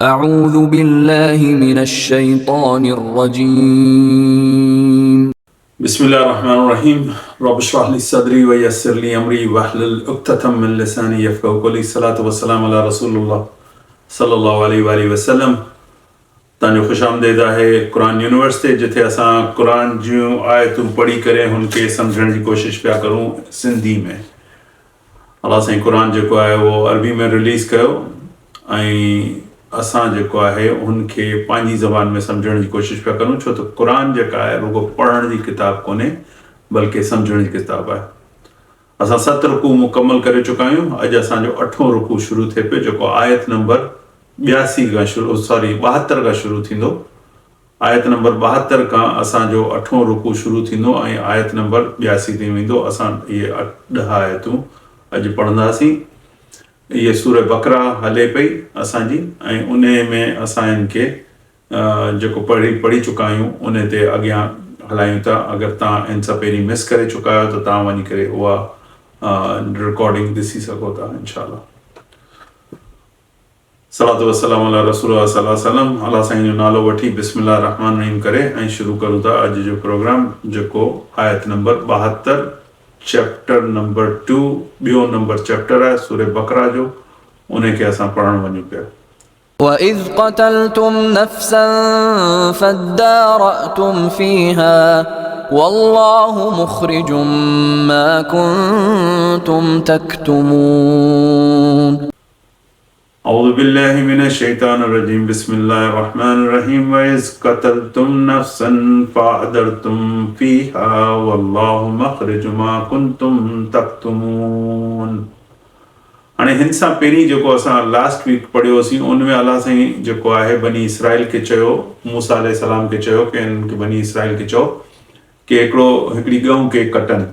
أعوذ بالله من الشيطان الرجيم बिस्मिल्लाहिर्रहमानिर्रहीम रब इश्रह ली सदरी व यस्सिर ली अमरी वहलुल उक़्दतम मिन लिसानी यफ़क़हू क़ौली सलातु व सलाम अला रसूलिल्लाह सल्लल्लाहु अलैहि वसल्लम। तव्हांजो ख़ुशामदीद आहे क़ुरान यूनिवर्स ते, जिथे असां क़ुरान जूं आयतूं पढ़ी करे हुनखे सम्झण जी कोशिशि पिया करूं सिंधी में। अलाह साईं क़ुरान जेको आहे उहो अरबी में रिलीज़ कयो ऐं असां जेको आहे उनखे पंहिंजी ज़बान में सम्झण जी कोशिशि पिया करूं, छो त क़ुरान जेका आहे रुॻो पढ़ण जी किताब कोन्हे बल्कि सम्झण जी किताब आहे। असां 7 रुकू मुकमल करे चुका आहियूं। अॼु असांजो 8हों रुकू शुरू थिए पियो, जेको आयत नंबर 72 खां शुरू 72 खां शुरू थींदो। आयत नंबर 72 खां असांजो 8हों रुकू शुरू थींदो ऐं आयत नंबर 82 ताईं वेंदो। असां इहे 10 आयतूं अॼु पढ़ंदासीं। ये सूरह बकरा हले पई असांजी ऐं उन में असां इनखे जेको पढ़ी चुका आहियूं उन ते अॻियां हलायूं था। अगरि तव्हां इन सां पहिरीं मिस करे चुका आहियो त तव्हां वञी करे उहा रिकॉर्डिंग ॾिसी सघो था इंशाअल्लाह। सलातु वसलाम अला रसूलिल्लाह सल्लल्लाहु अलैहि वसल्लम। अल्लाह साईं जो नालो वठी बिस्मिल्लाह रहमान रहीम करे ऐं शुरू करूं था अॼु जो प्रोग्राम, जेको आयत नंबर 72 चैप्टर नंबर 2 ॿियो नंबर चैप्टर आहे सूरह बकरा जो, उनखे असां पढ़ण वञूं पिया। وَإِذْ قَتَلْتُمْ نَفْسًا فَادَّارَأْتُمْ فِيهَا وَاللَّهُ مُخْرِجٌ مَا كُنْتُمْ تَكْتُمُونَ أعوذ بالله من الشيطان الرجيم بسم الله الرحمن الرحيم وإذ قتلتم نفسا فادارأتم فيها والله مخرج ما كنتم تكتمون। हाणे हिन सां पहिरीं जेको असां लास्ट वीक पढ़ियोसीं उन में अलाह साईं जेको आहे बनी इसराइल खे चयो, मूसा अलैहिस्सलाम खे चयो कि इनखे बनी इसराइल खे चयो कि हिकिड़ी ॻऊं खे कटनि,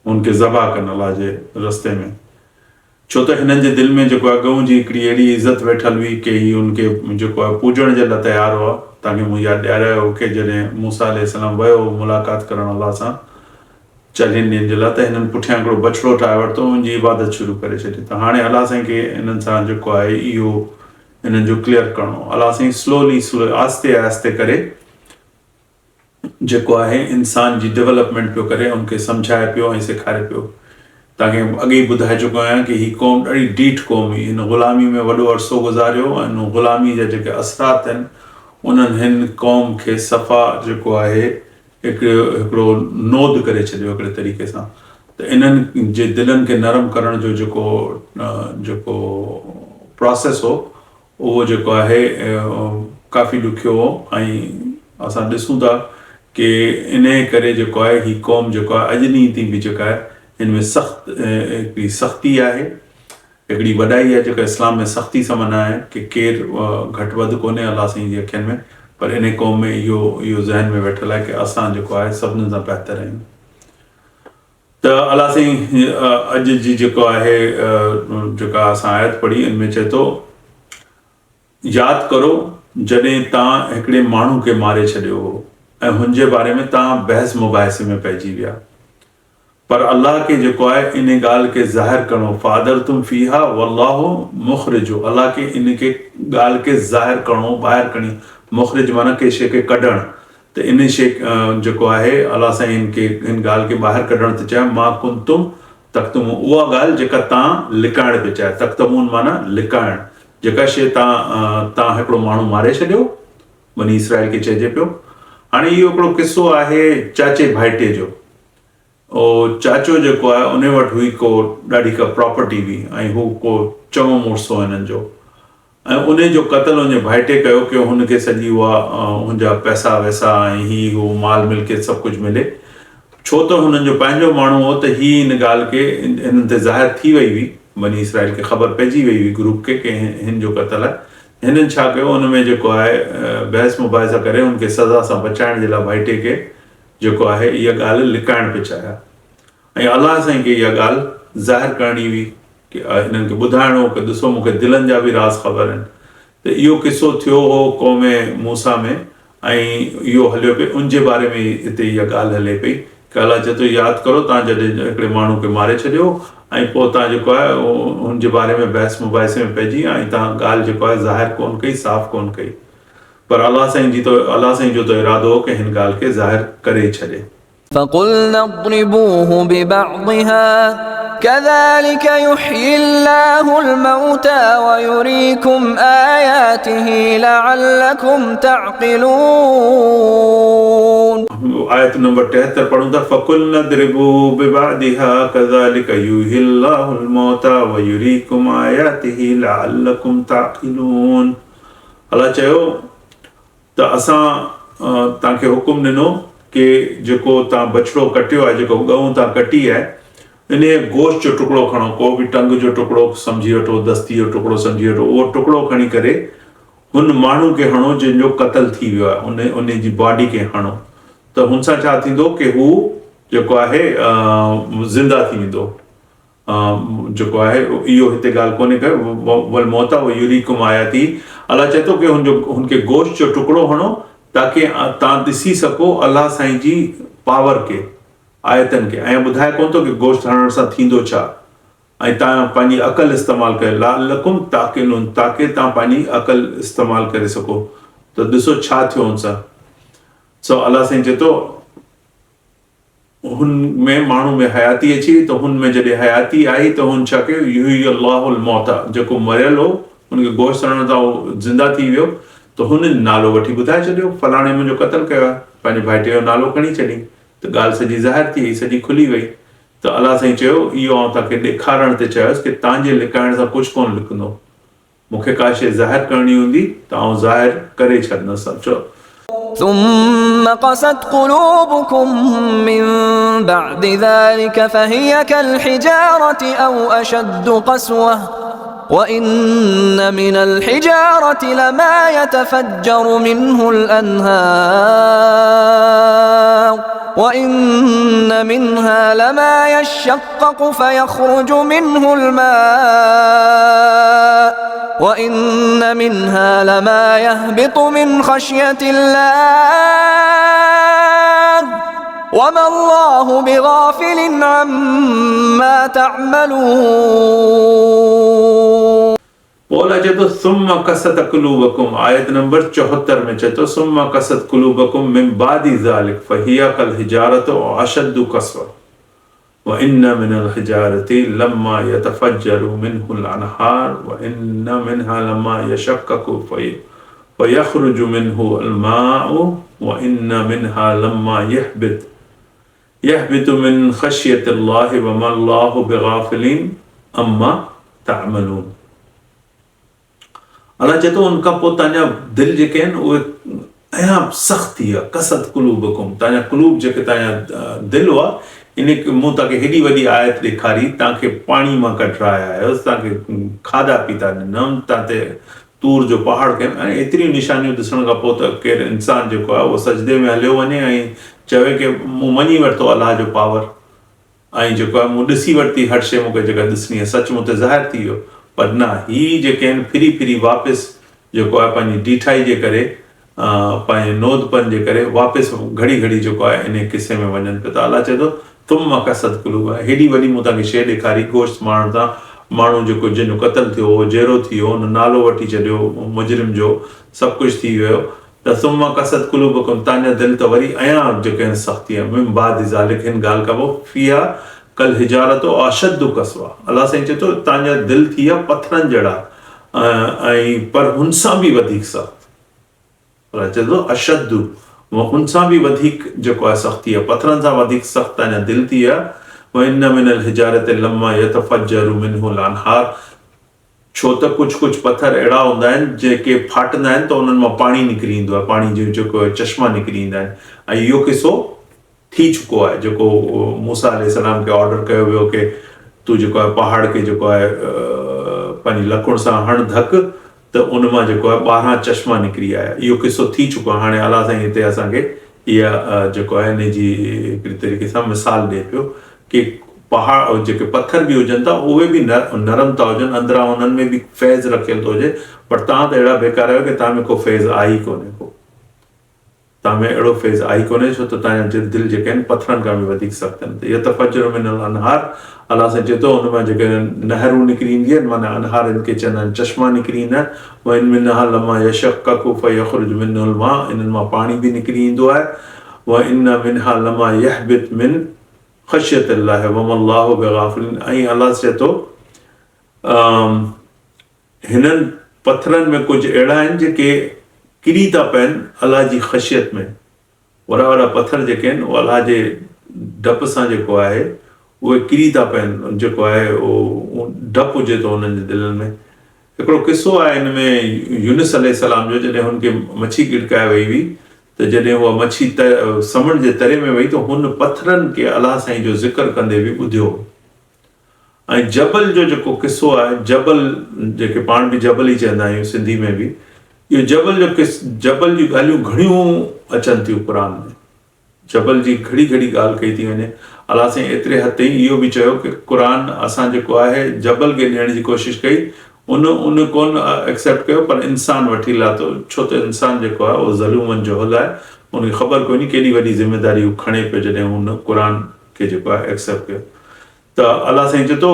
उनखे ज़बह कनि अलाह जे रस्ते में। छो त हिननि जे दिलि में जेको आहे ॻऊं जी हिकिड़ी अहिड़ी इज़त वेठल हुई कि ही उनखे जेको आहे पूॼण जे लाइ तयारु हुआ। तव्हांखे मूं यादि ॾियारायो कि जॾहिं मूसा अलैहिस्सलाम वियो मुलाक़ात करणु अलाह सां 40 ॾींहंनि जे लाइ, त हिननि पुठियां हिकिड़ो बछड़ो ठाहे वरितो, उनजी इबादत शुरू करे छॾी। त हाणे अलाह साईं खे हिननि सां जेको आहे इहो हिननि जो क्लियर करिणो। अलाह साईं स्लोली आहिस्ते आहिस्ते करे जेको आहे इंसान जी डेवलपमेंट पियो करे, उनखे सम्झाए पियो ऐं सेखारे पियो। तव्हांखे अॻे ई ॿुधाए चुको आहियां कि हीअ क़ौम ॾाढी ढीठ क़ौम हुई, हिन ग़ुलामी में वॾो अरसो गुज़ारियो ऐं हिन ग़ुलामी जा जेके असरात आहिनि उन्हनि हिन क़ौम खे सफ़ा जेको आहे हिकिड़ो नोद करे छॾियो हिकिड़े तरीक़े सां। त इन्हनि जे दिलनि खे नरम करण जो जेको प्रोसेस हो उहो जेको आहे काफ़ी ॾुखियो हो ऐं असां ॾिसूं था कि इन करे जेको आहे हीअ क़ौम जेको आहे अॼु ॾींहुं ताईं बि जेका आहे हिन में हिकिड़ी सख़्ती आहे, हिकिड़ी वॾाई आहे जेका इस्लाम में सख़्ती सां मना आहे कि केरु घटि वधि कोन्हे अलाह साईं जी अखियुनि में। पर इन क़ौम में इहो ज़हन में वेठल आहे कि असां जेको आहे सभिनी सां बहितर आहियूं। त अलाह साईं अॼु जी जेको आहे जेका असां आयत पढ़ी इनमें चए थो, यादि करो जॾहिं तव्हां हिकिड़े माण्हू खे मारे छॾियो हो ऐं हुनजे बारे में तव्हां बहस मुबाहिसे में पइजी विया, पर अल्लाह खे जेको आहे इन ॻाल्हि खे ज़ाहिर करिणो। फादरतुम फीहा वल्लाहु मुख़रिजु, अल्लाह खे इनखे ॻाल्हि खे ज़ाहिर करिणो, ॿाहिरि करिणी। मुख़रिज माना के शइ खे कढणु। त इन शइ जेको आहे अल्लाह साईं हिन ॻाल्हि खे ॿाहिरि कढण ते चयो मा कुंतुम तक्तुमून, उहा ॻाल्हि जेका तव्हां लिकाइण पिया चाहियो। तक्तमून माना लिकाइण, जेका शइ तव्हां हिकिड़ो माण्हू मारे छॾियो, बनी इसराइल खे चइजे पियो। हाणे इहो हिकिड़ो किस्सो आहे चाचे भाइटे जो। चाचो जेको आहे उन वटि हुई को ॾाढी का प्रॉपर्टी हुई ऐं हू को चङो मुड़ुसु हो हिननि जो, ऐं उन जो क़त्ल हुनजे भाइटे कयो कि हुनखे सॼी उहा हुनजा पैसा वैसा ऐं हू माल मिल्कियत सभु कुझु मिले। छो त हुननि जो पंहिंजो माण्हू हो त हीअ हिन ॻाल्हि खे हिननि ते ज़ाहिर थी वई हुई, बनी इसराइल खे ख़बर पइजी वई हुई ग्रुप खे कि हिन जो क़त्ल आहे। हिननि छा कयो, हुन में जेको आहे बहस मुबाहिसा करे हुनखे सज़ा सां बचाइण जे लाइ भाइटे खे जेको आहे इहा ॻाल्हि लिकाइण पिया चाहिया ऐं अलाह साईं खे इहा ॻाल्हि ज़ाहिर करणी हुई कि हिननि खे ॿुधाइणो कि ॾिसो मूंखे दिलनि जा बि राज़ ख़बर आहिनि। त इहो किस्सो थियो हो क़ौम मूसा में ऐं इहो हलियो पियो, उनजे बारे में हिते इहा ॻाल्हि हले पई कि अलाह चए थो यादि करो तव्हां जॾहिं हिकिड़े माण्हू खे मारे छॾियो ऐं पोइ तव्हां जेको आहे हुनजे बारे में बहस मुबाहिसे में पइजी विया ऐं तव्हां ॻाल्हि जेको आहे ज़ाहिर कोन कई, साफ़ कोन कई, पर अलाह साईं जो त इरादो हो कि हिन ॻाल्हि खे ज़ाहिर करे छॾे। فقلنا اضربوه ببعضها كذلك يحيي الله الموتى ويريكم آياته لعلكم تعقلون। आयत नंबर 73 पढ़ूं था, फ़कुलना इद्रिबू बिबादिहा कज़ालिका युहिल्लाहुल मौता व युरीकुम आयातिही लअल्लकुम ताक़िलून। अलाह चयो त असां तव्हांखे हुकुम ॾिनो कि जेको तव्हां बछड़ो कटियो आहे, जेको गऊं तव्हां कटी आहे, इन गोश्त जो टुकड़ो खणो, को बि टंग जो टुकड़ो सम्झी वठो, दस्ती जो टुकड़ो सम्झी वठो, उहो टुकड़ो खणी करे हुन माण्हू खे हणो जंहिंजो क़त्ल थी वियो आहे, उन जी बॉडी खे हणो, त हुन सां छा थींदो कि हू जेको आहे ज़िंदा थी वेंदो। जेको आहे इहो हिते ॻाल्हि कोन्हे कयो वल मौता व युरीकुम आयाती। अलाह चए थो कि हुनखे गोश्त जो टुकड़ो हणो ताकि तव्हां ॾिसी सघो अलाह साईं जी पावर खे, आयतनि खे, ऐं ॿुधाए कोन थो कि गोश्त हणण सां थींदो छा, ऐं तव्हां पंहिंजी अक़ल इस्तेमालु कयो, लअल्लकुम ताक़िलून, ताकि तव्हां पंहिंजी अक़ल इस्तेमालु करे सघो। त ॾिसो छा थियो हुन सां। सो अलाह साईं चए थो हुन में माण्हू में हयाती अची, त हुन में जॾहिं हयाती आई त हुन छा कयो, युहियल्लाहुल मौता, जेको मरियल हो हुनखे गोश्त हणण सां उहो ज़िंदा थी वियो, त हुन नालो वठी ॿुधाए छॾियो, फलाणे मुंहिंजो क़त्ल कयो आहे, पंहिंजे भाइटे जो नालो खणी छॾी, त ॻाल्हि सॼी ज़ाहिर थी वई, सॼी खुली वई। त अलाह साईं चयो इहो आउं तव्हांखे ॾेखारण ते चयोसि कि तव्हांजे लिकाइण सां कुझु कोन लिखंदो, मूंखे का शइ ज़ाहिर करणी हूंदी त आउं ज़ाहिर करे छॾंदुसि। चओ ثم قست قلوبكم من بعد ذلك فهي كالحجارة أو أشد قسوة وإن من الحجارة لما يتفجر منه الأنهار وإن منها لما يشقق فيخرج منه الماء وإن منها لما يهبط من خشية الله وما الله بغافل عما تعملون। बोला चए थो सुम्मा कसत कुलूबकुम, आयत नंबर 74 में चए थो सुम्मा कसत कुलूबकुम मिन बादी ज़ालिक फहिया कल हिजारत व अशद्दु कसवा व इन्न मिनल हिजारति लम्मा यतफज्जरु मिनहुल अनहार व इन्न मिनहा लम्मा यशक्ककु फयखरुजु मिनहुल माउ व इन्न मिनहा लम्मा यहबितु मिन खशियतिल्लाहि व मल्लाहु बिगाफिलिन अम्मा तामलून। अलाह चए थो उनखां पोइ तव्हांजा दिलि जेके आहिनि उहे अयां सख़्त थी विया, कसत कुलूबकुम, तव्हांजा कुलूब जेके तव्हांजा दिलि हुआ, इन मूं तव्हांखे हेॾी वॾी आयत ॾेखारी, तव्हांखे पाणी मां कढाया आयोसि, तव्हांखे खाधा पीता ॾिनमि, तव्हां ते तूर जो पहाड़ कयमि, ऐं एतिरियूं निशानियूं ॾिसण खां पोइ त केरु इंसानु जेको आहे उहो सजदे में हलियो वञे ऐं चवे कि मूं मञी वरितो अलाह जो पावर, ऐं जेको आहे मूं ॾिसी वरिती हर शइ मूंखे जेका ॾिसणी आहे, सच मूं ते ज़ाहिर थी वियो। पर न, ही जेके आहिनि फिरी वापसि जेको आहे पंहिंजी डीठाई जे करे, पंहिंजे नोदपन जे करे वापसि घड़ी जेको आहे इन किसे में वञनि पिया। त अलाह चए थो तुम कसत कुलूब, हेॾी वॾी मूं तव्हांखे शइ ॾेखारी गोश्त मारण सां, माण्हू जेको जंहिंजो क़त्ल थियो हो, जेरो थी वियो, हुन नालो वठी छॾियो मुजरिम जो, सभु कुझु थी वियो, त सुम्मा कसत कुलूबकुम, तव्हांजा दिलि त वरी अयां जेके आहिनि सख़्ती आहे, मिन बादि ज़ालिक, हिन ॻाल्हि खां पोइ फिया कल हिजारत अशद्दु कसवा, अलाह साईं चए थो तव्हांजा दिलि थी विया पथरनि जहिड़ा, ऐं पर हुन सां बि वधीक सख़्त, अलाह चए थो अशद्दु, हुन सां बि वधीक जेको आहे सख़्ती आहे, पथरनि सां वधीक सख़्त तव्हांजा दिलि थी विया। व इन मिनल हिजारत लम्मा यतफज्जरु मिनहुल अनहार, छो त कुझु पथर अहिड़ा हूंदा आहिनि जेके फाटंदा आहिनि त उन्हनि मां पाणी निकिरी ईंदो आहे, पाणी जो जेको चश्मा निकिरी ईंदा आहिनि, ऐं इहो किसो थी चुको आहे, जेको मूसा अलैहिस्सलाम खे ऑर्डर कयो वियो कि तूं जेको आहे पहाड़ खे जेको आहे पंहिंजी लकुड़ सां हण धक, त उन मां जेको आहे 12 चश्मा निकिरी आया, इहो किसो थी चुको आहे। हाणे अलाह साईं हिते असांखे इहा जेको आहे इन जी हिकिड़ी तरीक़े सां मिसाल ॾिए पियो कि पहाड़ जेके पत्थर बि हुजनि था उहे बि नरम था हुजनि, अंदरां उन्हनि में बि फैज़ रखियल थो हुजे, पर तव्हां त अहिड़ा बेकार आहियो कि तव्हां में को फैज़ आहे ई कोन्हे को। तव्हां में अहिड़ो फेज़ आई कोन्हे, छो त तव्हांजा दिलि जेके आहिनि पथरनि खां बि वधीक सख़्तु आहिनि। त यतफज्जरु मिनल अनहार, अलाह साईं चए थो हुन मां जेके नहरूं निकिरी ईंदियूं आहिनि, माना अनहार इनखे चवंदा आहिनि, चश्मा निकिरी ईंदा आहिनि। व इन मिनहा लमा यशक्ककु फयख़रुजु मिनहुल मां, इन्हनि मां पाणी बि निकिरी ईंदो आहे। व इन मिनहा लमा यहबित मिन ख़श्यतिल्लाह वमल्लाहु बिग़ाफ़िलिन, ऐं अलाह चए थो हिननि पथरनि में कुझु अहिड़ा आहिनि जेके किरी था पवनि अलाह जी ख़शियत में। वॾा वॾा पथर जेके आहिनि उहे अलाह जे डप सां जेको आहे उहे किरी था पवनि, जेको आहे उहो डपु हुजे थो उन्हनि जे दिलनि में। हिकिड़ो किस्सो आहे हिन में यूनुस अलैहिस्सलाम जो, जॾहिं हुनखे मच्छी गिड़काए वई हुई, त जॾहिं उहा मच्छी समुंड जे तरे में वई त हुन पथरनि खे अलाह साईं जो ज़िक्र कंदे बि ॿुधियो। ऐं जबल जो जेको किस्सो आहे, जबल जेके पाण बि जबल ई चवंदा आहियूं सिंधी में बि, इहो जबल जबल जी ॻाल्हियूं घणियूं अचनि थियूं क़ुर में। जबल जी घड़ी घड़ी ॻाल्हि कई थी वञे। अलाह साईं एतिरे हद ताईं इहो बि चयो कि क़ुर असां जेको आहे जबल खे ॾियण जी कोशिशि कई, उन कोन एक्सेप्ट कयो, पर इंसान वठी लाथो, छो त इंसान जेको आहे उहो ज़लूमनि जो हल आहे। उनखे ख़बर कोन्हे केॾी वॾी ज़िमेदारी हू खणे पियो जॾहिं हुन क़ुर खे जेको आहे एक्सेप्ट कयो। त अलाह साईं चए थो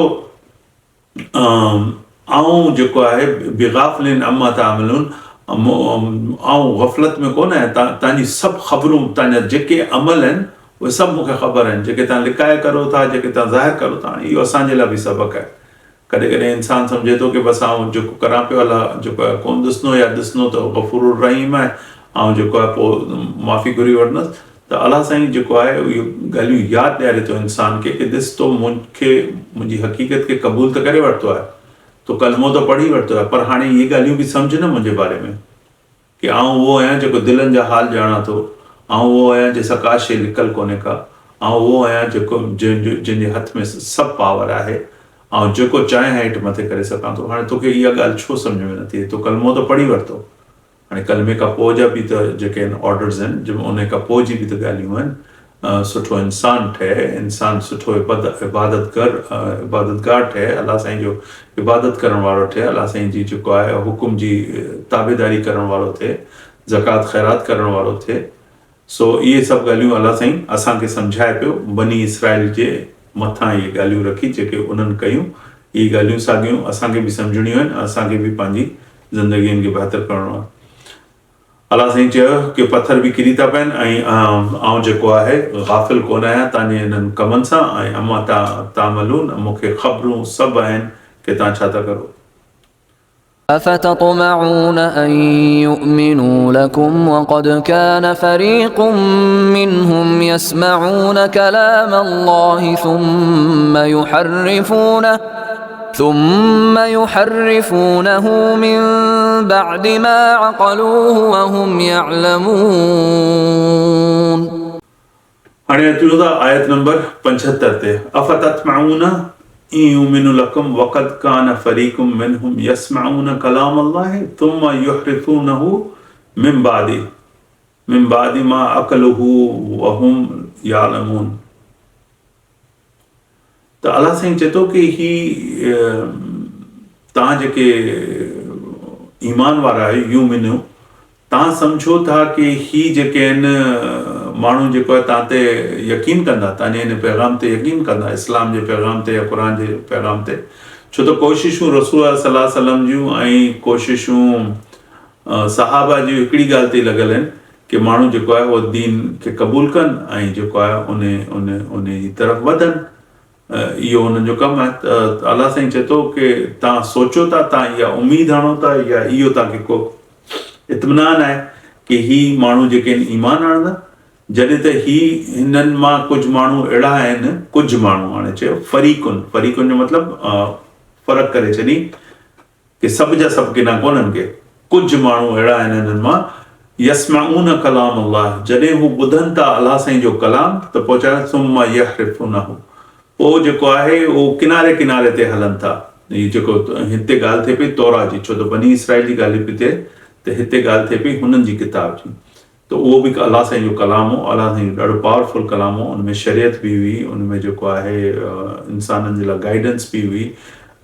आऊं जेको आहे बिग़ाफ़िलिन अम्मा तामलून, आऊं ग़फ़लत में कोन आहियां, तव्हांजी सभु ख़बरूं, तव्हांजा जेके अमल आहिनि उहे सभु मूंखे ख़बर आहिनि, जेके तव्हां लिकाए करो था, जेके तव्हां ज़ाहिर करो था, इहो असांजे लाइ बि सबक़ु आहे। कॾहिं कॾहिं इंसानु सम्झे थो कि बसि आउं जेको करां पियो अलाह जेको आहे कोन ॾिसंदो, या ॾिसंदो त ग़फ़ूरुर रहीम आहे, ऐं जेको आहे पोइ माफ़ी घुरी वठंदुसि। त अलाह साईं जेको आहे इहो ॻाल्हियूं यादि ॾियारे थो इंसान खे कि ॾिस तो मूंखे मुंहिंजी हक़ीक़त खे क़बूल त करे वरितो आहे, तो कलमो त पढ़ी वरितो आहे, पर हाणे इहे ॻाल्हियूं बि सम्झ न मुंहिंजे बारे में कि आउं उहो आहियां जेको दिलनि जा हाल ॼाणा थो, आउं उहो आहियां जंहिंसां का शइ लिकल कोन्हे का, आउं उहो आहियां जेको जंहिंजे हथ में सभु पावर आहे, ऐं जेको चाहे हेठि मथे करे सघां थो। हाणे तोखे इहा ॻाल्हि छो सम्झ में नथी अचे? तो कलमो त पढ़ी वरितो, हाणे कलमे खां पोइ जा बि त जेके आहिनि ऑर्डर्स आहिनि, जंहिंमें उन खां पोइ जी बि त ॻाल्हियूं आहिनि। सुठो इंसानु ठहे, इंसानु सुठो इबादतगार ठहे, अलाह साईं जो इबादत करण वारो ठहे, अलाह साईं जी जेको आहे हुकुम जी ताबेदारी करण वारो थिए, ज़कात ख़ैरात करण वारो थिए। सो इहे सभु ॻाल्हियूं अलाह साईं असांखे सम्झाए पियो, बनी इसराइल जे मथां इहे ॻाल्हियूं रखी जेके उन्हनि कयूं। इहे ॻाल्हियूं साॻियूं असांखे बि सम्झणियूं आहिनि, असांखे बि पंहिंजी ज़िंदगीअ खे बहितर करिणो आहे। अलाह साईं चयो कि पथर बि किरी था पवनि, ऐं आउं जेको आहे ग़ाफ़िल कोन आहियां तव्हांजे हिननि कमनि सां, ऐं अम्मा तामलून, मूंखे ख़बरूं सभु आहिनि कि तव्हां छा था करो। أفتطمعون أن يؤمنوا لكم وقد كان فريق منهم يسمعون كلام الله ثم يحرفونه من بعد ما عقلوه وهم يعلمون. हाणे अचूं था आयत नंबर 75 ते। अफ़ततमऊन युमिनु लकुम वक़द कान फरीकुम मिनहुम यस्मऊन कलाम अल्लाह थुम्मा युहरिफूनहु मिन बादि मा अक़लुहु वहुम यालमून। त अलाह साईं चए थो कि ही तव्हां जेके ईमान वारा आहियो, युमिनु, तव्हां सम्झो था कि ही जेके आहिनि माण्हू जेको आहे तव्हां ते यकीन कंदा, तव्हांजे हिन पैगाम ते यकीन कंदा, इस्लाम जे पैगाम ते या क़ुर जे पैगाम ते। छो त कोशिशूं रसूल सल्लल्लाहु अलैहि वसल्लम जूं ऐं कोशिशूं सहाबा जी हिकिड़ी ॻाल्हि ते लॻल आहिनि कि माण्हू जेको आहे उहो दीन खे क़बूल कनि ऐं जेको आहे उन जी तरफ़ वधनि। इहो हुननि जो कमु आहे। त अलाह साईं चए थो कि तव्हां सोचो था, तव्हां इहा उमेदु हणो था, या इहो तव्हांखे को इत्मिनान आहे कि ही माण्हू जेके आहिनि ईमान आणंदा, जॾहिं त हिननि मां कुझु माण्हू अहिड़ा आहिनि, कुझु माण्हू, हाणे चयो फरीकुन जो मतिलबु फ़र्क़ु करे छॾी कि सभु जा सभु किना कोन्हनि के, कुझु माण्हू अहिड़ा आहिनि हिननि मां यस्मऊन कलाम अल्लाह, जॾहिं हू ॿुधनि था अलाह साईं जो कलाम त पोइ चवनि सुम्मा यहरिफूनहु, पोइ जेको आहे उहो किनारे किनारे ते हलनि था। हीअ जेको हिते ॻाल्हि थिए पई तौरा जी, छो त बनी इसराइल जी ॻाल्हि पई थिए, त हिते ॻाल्हि थिए पई हुननि जी किताब जी। त उहो बि अलाह साईं जो कलाम हो, अलाह साईं जो ॾाढो पावरफुल कलाम हो। उनमें शरीयत बि हुई, उनमें जेको आहे इंसाननि जे लाइ गाइडेंस बि हुई,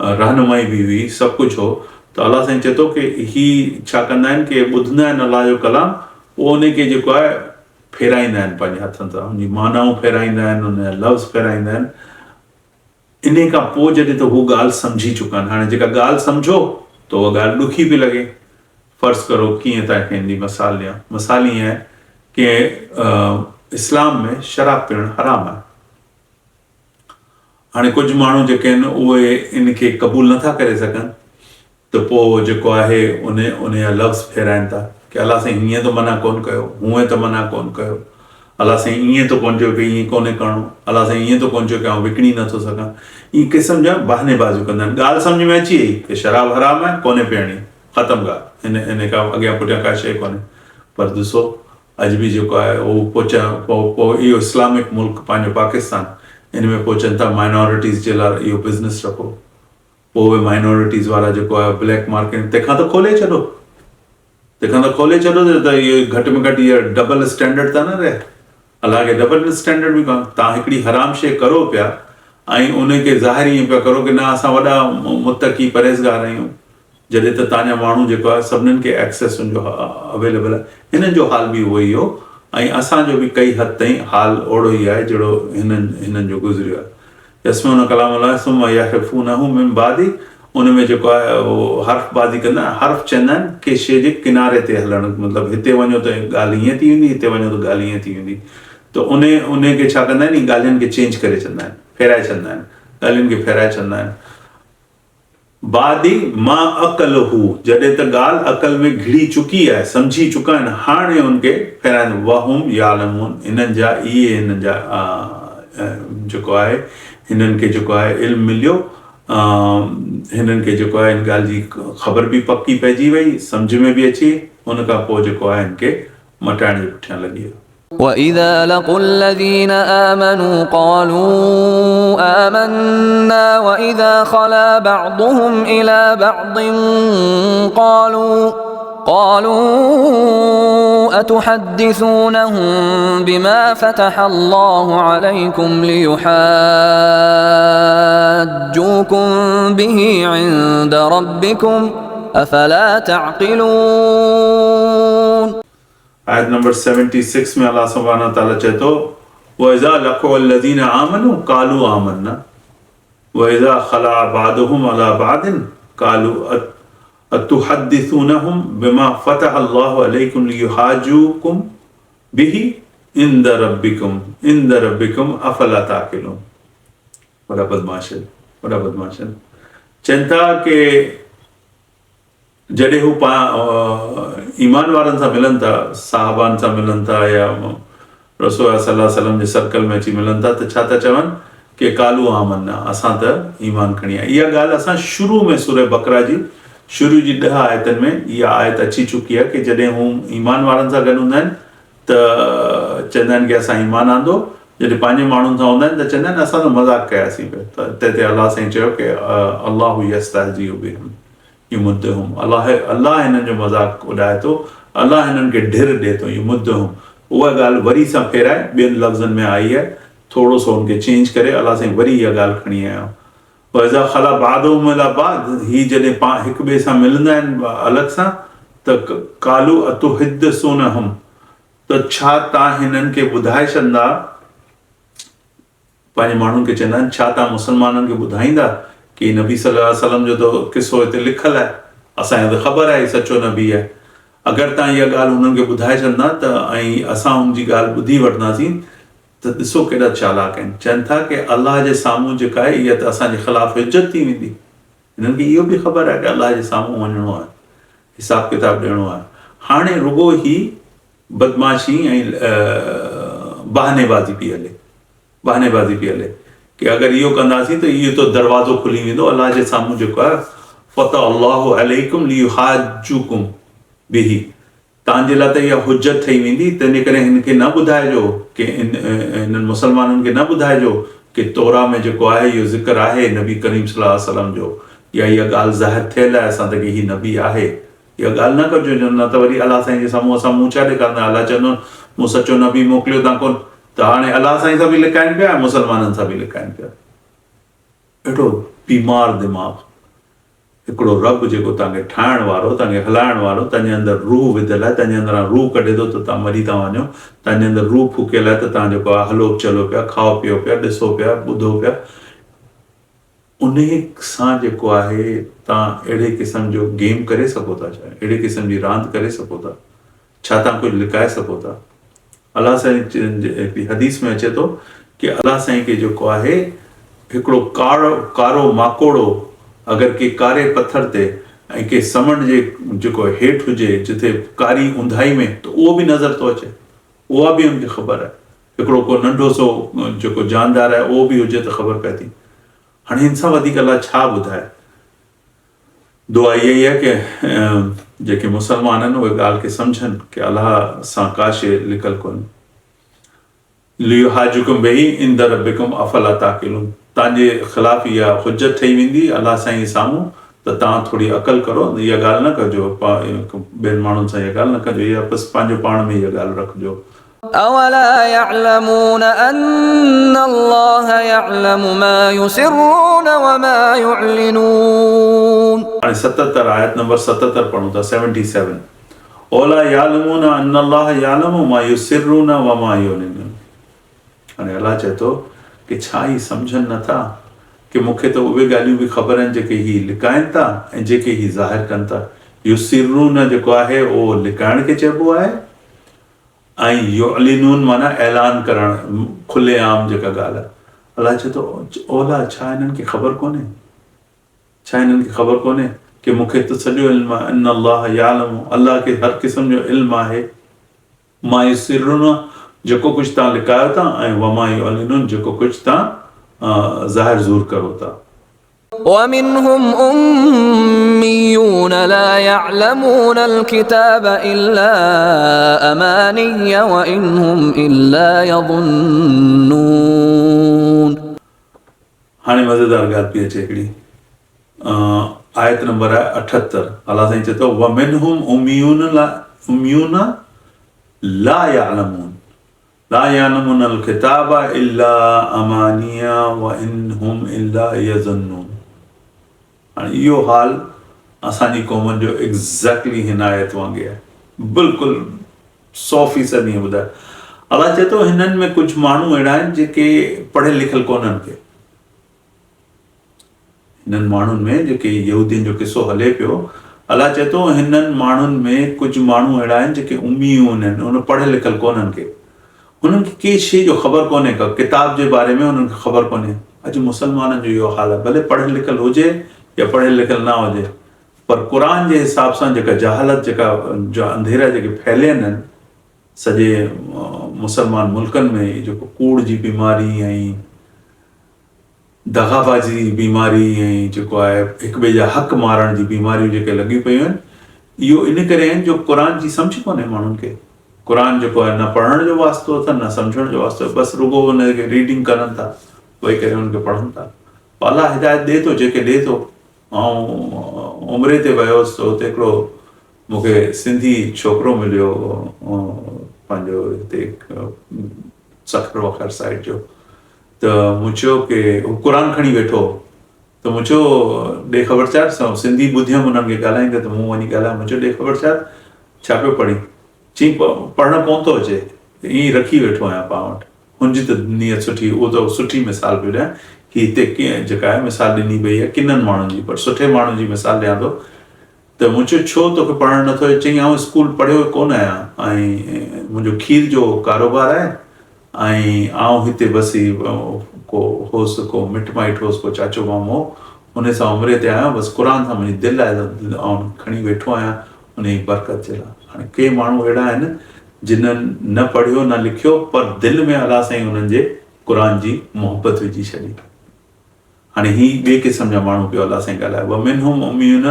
रहनुमाई बि हुई, सभु कुझु हो। त अलाह साईं चए थो कि ही छा कंदा आहिनि कि ॿुधंदा आहिनि अलाह जो कलाम, पोइ उनखे जेको आहे फेराईंदा आहिनि पंहिंजे हथनि सां, उनजी मानाऊं फेराईंदा आहिनि, उन जा लफ़्ज़ फेराईंदा आहिनि। इन खां पोइ जॾहिं त हू ॻाल्हि सम्झी चुका आहिनि, हाणे जेका ॻाल्हि सम्झो त उहा ॻाल्हि ॾुखी पई लॻे। फ़र्ज़ु करो कीअं तव्हांखे हिन जी मिसाल ॾियां। मिसाल ईअं आहे कि इस्लाम में शराब पीअणु हराम आहे। हाणे कुझु माण्हू जेके आहिनि उहे इनखे क़बूल नथा करे सघनि, त पोइ जेको आहे उन जा लफ़्ज़ फेराइनि था कि अलाह साईं हीअं त मना कोन कयो, हूअं त मना कोन कयो, अलाह साईं ईअं त कोन चयो कि ईअं कोन्हे करिणो, अलाह साईं ईअं त कोन चयो कि आउं विकिणी नथो सघां। इहे क़िस्म जा बहानेबाज़ियूं कंदा आहिनि। ॻाल्हि सम्झ में अची वई कि शराब हराम आहे, कोन्हे पीअणी, ख़तमु ॻाल्हि, इन खां अॻियां पुठियां का शइ कोन्हे। पर ॾिसो अॼु बि जेको आहे उहो पोइ इहो इस्लामिक मुल्क पंहिंजो पाकिस्तान, इन में पोइ चवनि था माइनॉरिटीज़ जे लाइ इहो बिज़नेस रखो। पोइ उहे माइनॉरिटीज़ वारा जेको आहे ब्लैक मार्केट तंहिंखां त खोले छॾो, त इहो घटि में घटि इहा डबल स्टैंडर्ड था न रहे। अलाह खे डबल स्टैंडर्ड बि कान, तव्हां हिकिड़ी हराम शइ करो पिया ऐं उनखे ज़ाहिर ईअं पिया करो कि न असां वॾा मुतक़ी परहेज़गार आहियूं, जॾहिं त तव्हांजा माण्हू जेको आहे सभिनीनि खे एक्सेस हुनजो अवेलेबल आहे। हिननि जो हाल बि उहो ई हो ऐं असांजो बि कई हद ताईं हाल ओड़ो ई आहे जहिड़ो हिननि जो गुज़रियो आहे। यस्मऊन कलाम अल्लाह सुम्मा यहरिफ़ूनहू मिन बादी, उन में जेको आहे उहो हर्फ़बाज़ी कंदा आहिनि। हर्फ़ चवंदा आहिनि कि शइ जे किनारे ते हलणु, मतिलबु हिते वञो त ॻाल्हि ईअं थी वेंदी, हिते वञो त ॻाल्हि ईअं थी वेंदी। त उनखे छा कंदा आहिनि, ॻाल्हियुनि खे चेंज करे छॾंदा आहिनि, फेराए छॾंदा आहिनि, ॻाल्हियुनि खे फेराए छॾंदा आहिनि। बादी मां अक़ल हू, जॾहिं त ॻाल्हि अक़ल में घिड़ी चुकी आहे, सम्झी चुका आहिनि, हाणे उनखे फेराइनि। वहुम यालमून, हिननि जा इहे हिननि जा जेको आहे हिननि खे जेको आहे इल्मु मिलियो, हिननि खे जेको आहे हिन ॻाल्हि जी ख़बर बि पकी पइजी वई, सम्झ में बि अची, उन खां पोइ जेको आहे हिनखे मटाइण जे पुठियां लॻी वियो। وإذا لقوا الذين آمنوا قالوا آمنا وإذا خلا بعضهم إلى بعض قالوا أتحدثونهم بما فتح الله عليكم ليحاجوكم به عند ربكم أفلا تعقلون। आयत नंबर 76 में अल्लाह सुब्हानहू व तआला चए थो वइज़ा लक़ुल लज़ीना आमनू क़ालू आमन्ना वइज़ा खला बादुहुम अला बादिन क़ालू अतुहद्दिसूनहुम बिमा फ़तह अल्लाहु अलैकुम लियुहाजुकुम बिही इंद रब्बिकुम अफ़ला ताक़िलून। वॾा बदमाश चवनि था कि जॾहिं हू ईमान वारनि सां मिलनि था, साहबान सां मिलनि था या रसूल सल्लल्लाहु अलैहि वसल्लम जे सर्कल में अची मिलनि था, त छा था चवनि कि कालू आमन्ना, असां त ईमान खणी आया। इहा ॻाल्हि असां शुरू में सूरह बकरा जी शुरू जी 10 आयतनि में इहा आयत अची चुकी आहे कि जॾहिं हू ईमान वारनि सां गॾु हूंदा आहिनि त चवंदा आहिनि कि असां ईमान आंदो, जॾहिं पंहिंजे माण्हुनि सां हूंदा आहिनि त चवंदा आहिनि असां त मज़ाक़ कयासीं पिया। त ते अलाह साईं चयो कि अल्लाहु यस्तहज़िउ बिहिम युमुद्दुहुम, अलाह हिननि जो मज़ाक उॾाए थो, अलाह हिननि खे ढिर ॾिए थो। युमुद्दुहुम, उहा ॻाल्हि वरी सां फेराए ॿियनि लफ़्ज़नि में आई आहे, थोरो सो हुनखे चेंज करे अलाह साईं वरी इहा ॻाल्हि खणी आया। वइज़ा खला बादुहुम अला बाद, ही जॾहिं हिक ॿिए सां मिलंदा आहिनि अलॻि सां त क़ालू अतुहद्दिसूनहुम, त छा तव्हां हिननि खे ॿुधाए छॾंदा, पंहिंजे माण्हुनि खे चवंदा आहिनि छा तव्हां मुस्लमाननि खे ॿुधाईंदा कि नबी सल्लल्लाहु अलैहि वसल्लम जो त किसो हिते लिखियलु आहे, असांखे त ख़बर आहे सचो नबी आहे। अगरि तव्हां इहा ॻाल्हि हुननि खे ॿुधाए छॾंदा त ऐं असां हुनजी ॻाल्हि ॿुधी वठंदासीं त ॾिसो केॾा चालाक आहिनि। चवनि था कि अलाह जे साम्हूं जेका आहे इहा त असांजे ख़िलाफ़ु इज़त थी वेंदी। हिननि खे इहो बि ख़बर आहे कि अलाह जे साम्हूं वञिणो आहे, हिसाब किताब ॾियणो आहे। हाणे रुॻो ई बदमाशी ऐं बहानेबाज़ी पई हले कि अगरि इहो कंदासीं त इहो त दरवाज़ो खुली वेंदो अलाह जे साम्हूं जेको आहे फ़तह अल्लाहु अलैकुम लियुहाजुकुम बिही, तव्हांजे लाइ त इहा हुज्जत ठही वेंदी। तंहिंजे करे हिनखे न ॿुधाइजो कि हिननि मुस्लमाननि खे न ॿुधाइजो कि तौरा में जेको आहे इहो ज़िक्र आहे नबी करीम सल्लल्लाहु अलैहि वसल्लम जो, या इहा ॻाल्हि ज़ाहिर थियल आहे असां त कि हीउ नबी आहे, इहा ॻाल्हि न कजो, न त वरी अलाह साईं जे साम्हूं असां मुंहुं छा ॾेखारींदा। अलाह चवंदो मूं सचो नबी मोकिलियो तव्हां कोन, त हाणे अलाह साईं सां बि लिकाइनि पिया, मुस्लमाननि सां बि लिकाइनि पिया। एॾो बीमार दिमाग़, हिकिड़ो रब जेको तव्हांखे ठाहिण वारो, तव्हांखे हलाइण वारो, तव्हांजे अंदरि रूह विधियल आहे, तव्हांजे अंदरां रूह कढे थो त तव्हां मरी था वञो, तव्हांजे अंदरि रूह फूकियल आहे त तव्हां जेको आहे हलो चलो पिया, खाओ पीओ पिया, ॾिसो पिया, ॿुधो पिया। उन सां जेको आहे तव्हां अहिड़े क़िस्म जो गेम करे सघो था, छा अहिड़े क़िस्म जी रांदि करे सघो था, छा तव्हां कुझु लिकाए सघो था? अलाह साईं हदीस में अचे थो कि अलाह साईं खे जेको आहे हिकिड़ो कारो माकोड़ो अगरि के कारे पत्थर ते ऐं के समंड जे जेको हेठि हुजे जिथे कारी ऊंधाई में, त उहो बि नज़र थो अचे, उहा बि हुनखे ख़बर आहे। हिकिड़ो को नंढो सो जेको जानदार आहे उहो बि हुजे त ख़बर पए थी। हाणे हिन सां वधीक अलाह छा ॿुधाए? दुआ इहा ई आहे कि जेके मुस्लमान आहिनि उहे ॻाल्हि खे सम्झनि कि अलाह सां का शइ लिकल कोन्हे। लियुहाजुकुम बिही इंद रब्बिकुम अफला ताक़िलून, तव्हांजे ख़िलाफ़ इहा हुजत ठही वेंदी अलाह साईं साम्हूं त तव्हां थोरी अकल करो, इहा ॻाल्हि न कजो, ॿियनि माण्हुनि सां इहा ॻाल्हि न कजो, इहा बसि पंहिंजो पाण में इहा ॻाल्हि रखिजो। أولا يعلمون أن الله يعلم ما يسرون وما يعلنون। 77 आयत नंबर 77 पढ़ूं था, 77। ओला यालमून अन अल्लाह यालमु मा युसिर्रून व मा युलिनून। हाणे अलाह चए थो कि छा ही सम्झनि नथा कि मूंखे त उहे ॻाल्हियूं बि ख़बर आहिनि जेके ही लिकाइनि था ऐं जेके ही ज़ाहिर कनि था। युसिर्रून जेको आहे उहो लिकाइण खे चइबो आहे ऐं युलिनून माना ऐलान करणु, खुले आम जेका ॻाल्हि आहे। अलाह चए थो ओला छा हिननि खे ख़बर कोन्हे, छा हिननि खे ख़बर कोन्हे कि मूंखे त सॼो इल्मु आहे। अन अल्लाह यालमु, अलाह खे हर क़िस्म जो इल्मु आहे। मा युसिर्रून, जेको कुझु तव्हां लिकायो था, ऐं वमा युलिनून, जेको कुझु तव्हां ज़ाहिर ज़ूर करो था। ومنهم أميون لا يعلمون الكتاب إلا أماني وإن هم إلا يظنون। हाणे मज़ेदार ॻाल्हि पई अचे हिकिड़ी, आयत नंबर आहे 78। अलाह साईं चए थो वमिनहुम उम्मियून ला यालमून ला यालमून अल किताब इल्ला अमानिया व इन हुम इल्ला यज़न्नून। हाणे इहो हाल असांजी क़ौमनि जो एग्ज़ैक्टली हिन आयत वांगुरु आहे, बिल्कुलु 100% ईअं ॿुधाए। अलाह चए थो हिननि में कुझु माण्हू अहिड़ा आहिनि जेके पढ़ियल लिखियल कोन्हनि के, हिननि माण्हुनि में जेके यहूदियुनि जो किस्सो हले पियो, अलाह चए थो हिननि माण्हुनि में कुझु माण्हू अहिड़ा आहिनि जेके उम्मीयून आहिनि, उन पढ़ियल लिखियल कोन्हनि के, हुननि खे कंहिं शइ जो ख़बर कोन्हे का, किताब जे बारे में हुननि खे ख़बर कोन्हे। अॼु मुस्लमाननि जो इहो हाल आहे, भले पढ़ियल लिखियल हुजे या पढ़ियल लिखियल न हुजे, पर क़ुरान जे हिसाब सां जेका जहालत, जेका अंधेरा जेके फैलियल आहिनि सॼे मुस्लमान मुल्कनि में, जेको कूड़ जी बीमारी ऐं दगाबाजी जी बीमारी ऐं जेको आहे हिक ॿिए जा हक़ मारण जी बीमारियूं जेके लॻी पियूं आहिनि, इहो इन करे आहिनि जो क़ुरान जी सम्झ कोन्हे माण्हुनि खे। क़ुरान जेको आहे न पढ़ण जो वास्तो अथनि न सम्झण जो वास्तो, बसि रुॻो हुनखे रीडिंग करनि था, वेही करे हुनखे पढ़नि था। अलाह हिदायत ॾिए थो जेके ॾिए थो। ऐं उमिरि ते वियो हुउसि त हुते हिकिड़ो मूंखे सिंधी छोकिरो मिलियो, पंहिंजो हिते सखर वखर साइड जो, त मूं चयो की हू क़ुरान खणी वेठो, त मूं चयो ॾे ख़बर चार, सिंधी ॿुधियमि हुननि खे ॻाल्हाईंदे त मूं वञी ॻाल्हायो, मूं चयो ॾे ख़बर चार छा पियो पढ़ी? चई पढ़णु कोन थो अचे, ईअं ई रखी वेठो आहियां पाण वटि। हुनजी त नियत सुठी, उहो त सुठी मिसाल पियो ॾियां कि हिते कीअं जेका आहे मिसाल ॾिनी पई आहे किननि माण्हुनि जी, पर सुठे माण्हुनि जी मिसाल ॾियां थो। त मूं चयो छो तोखे पढ़णु नथो अचे? चई आउं स्कूल पढ़ियो कोन आहियां ऐं मुंहिंजो खीर जो कारोबार आहे ऐं आउं हिते बसि को होसि, को मिट माइट होसि, को चाचो मामो हो, उन सां उमिरि ते आहियां, बसि क़ुर सां मुंहिंजी दिलि आहे त खणी वेठो आहियां उन जी बरकत जे लाइ। हाणे के माण्हू अहिड़ा आहिनि जिन्हनि न पढ़ियो न लिखियो, पर दिलि में अलाह साईं हुननि जे क़ुर जी मोहबत विझी छॾी। हाणे ही ॿिए क़िस्म जा माण्हू पियो अलाह साईं ॻाल्हाए, वमिनहुम उम्मियून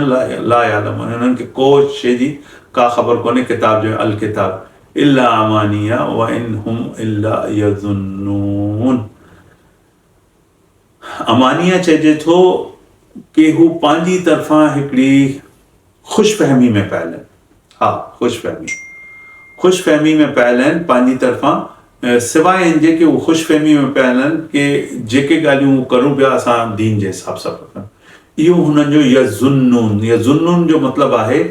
ला यालमून, हुननि खे को शइ जी का ख़बर कोन्हे किताब जो, अल किताब इल्ला अमानिया व इन हुम इल्ला यज़ुन्नून। अमानिया चइजे थो कि हू पंहिंजी तरफ़ां हिकिड़ी ख़ुशफ़हमी में पियल आहिनि। हा, ख़ुशफ़हमी में पियल आहिनि पंहिंजी तरफ़ां, सवाइ आहिनि जेके हू ख़ुशफ़हमी में पियल आहिनि कि जेके ॻाल्हियूं करूं पिया असां दीन जे हिसाब सां कनि। इहो हुननि जो यज़ुन्नून जो मतिलबु आहे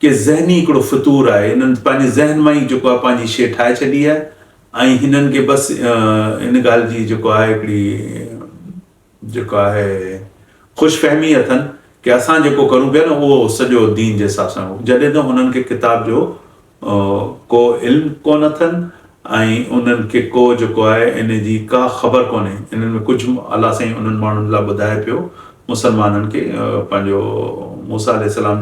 कि ज़हनी हिकिड़ो फितूर आहे, हिननि पंहिंजे ज़हन मां ई जेको आहे पंहिंजी शइ ठाहे छॾी आहे ऐं हिननि खे बसि इन ॻाल्हि जी जेको आहे हिकिड़ी जेको आहे ख़ुशफ़हमी अथनि कि असां जेको करूं पिया न उहो सॼो दीन जे हिसाब सां, जॾहिं त हुननि खे किताब जो को इल्मु कोन अथनि ऐं उन्हनि खे को जेको आहे इन जी का ख़बर कोन्हे। इन्हनि में कुझु अलाह साईं उन्हनि माण्हुनि लाइ ॿुधाए पियो मुसलमाननि खे पंहिंजो मूसा अलैहिस्सलाम